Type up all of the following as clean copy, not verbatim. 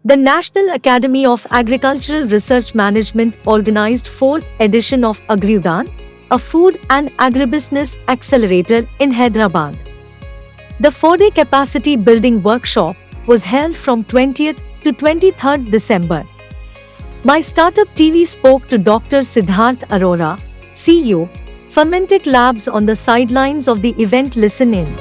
The National Academy of Agricultural Research Management organized 4th edition of Agriudan, a food and agribusiness accelerator in Hyderabad. The 4-day capacity building workshop was held from 20th to 23rd December. My Startup TV spoke to Dr. Siddharth Arora, CEO, Fermentech Labs on the sidelines of the event. Listen in.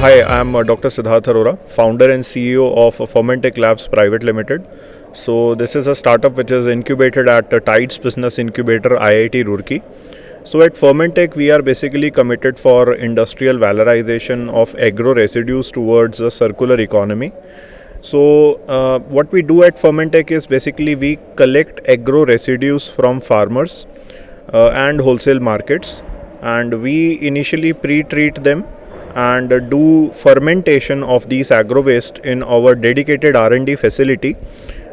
Hi, I am Dr. Siddharth Arora, founder and CEO of Fermentech Labs Private Limited. So this is a startup which is incubated at Tides Business Incubator, IIT Roorkee. So at Fermentech, we are basically committed for industrial valorization of agro residues towards a circular economy. So what we do at Fermentech is basically we collect agro residues from farmers and wholesale markets, and we initially pre-treat them and do fermentation of these agro waste in our dedicated R&D facility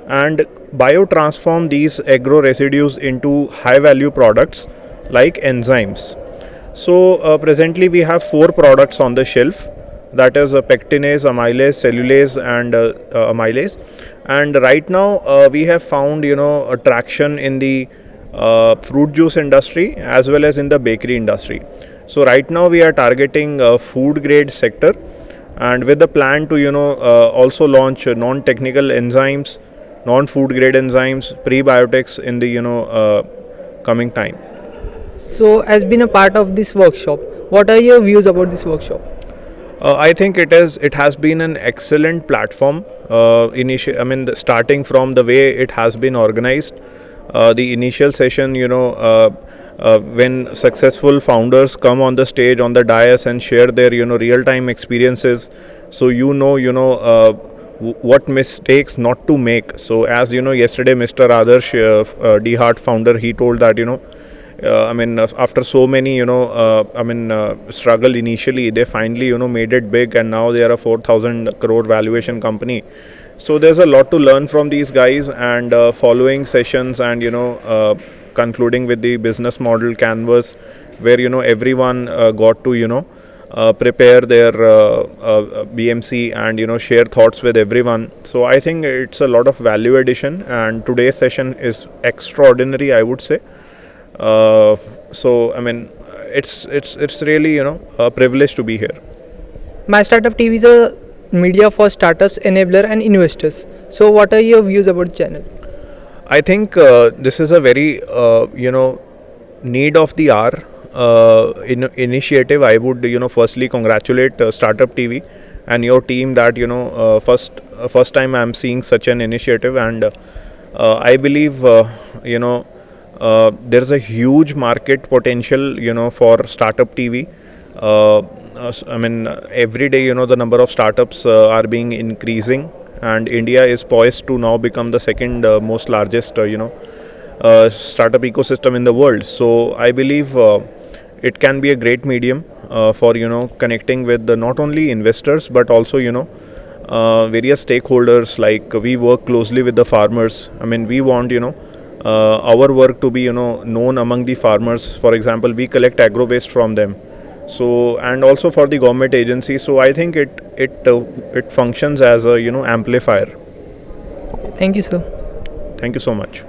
and biotransform these agro residues into high value products like enzymes. So presently we have 4 products on the shelf, that is pectinase, amylase, cellulase and amylase. And right now we have found a traction in the fruit juice industry as well as in the bakery industry. So right now we are targeting food grade sector, and with the plan to also launch non-technical enzymes, non-food grade enzymes, prebiotics in the coming time. So, as being a part of this workshop, what are your views about this workshop? I think it has been an excellent platform. Starting from the way it has been organized, the initial session, when successful founders come on the stage, on the dais, and share their real-time experiences, so what mistakes not to make. So as yesterday Mr. Adarsh DHeart founder, he told that after so many struggle initially, they finally made it big, and now they are a 4,000 crore valuation company. So there's a lot to learn from these guys, and following sessions and concluding with the business model canvas, where everyone got to prepare their BMC and share thoughts with everyone. So I think it's a lot of value addition, and today's session is extraordinary, I would say. It's really a privilege to be here. My Startup TV is a media for startups, enabler and investors. So what are your views about the channel? I think this is a very need of the hour initiative. I would firstly congratulate Startup TV and your team that first time I'm seeing such an initiative, and I believe there's a huge market potential for Startup TV. Every day the number of startups are being increasing, and India is poised to now become the second most largest startup ecosystem in the world. So I believe it can be a great medium for connecting with not only investors but also various stakeholders. Like we work closely with the farmers. We want our work to be known among the farmers. For example, we collect agro waste from them, so, and also for the government agency. So I think it functions as a amplifier. Thank you, sir. Thank you so much.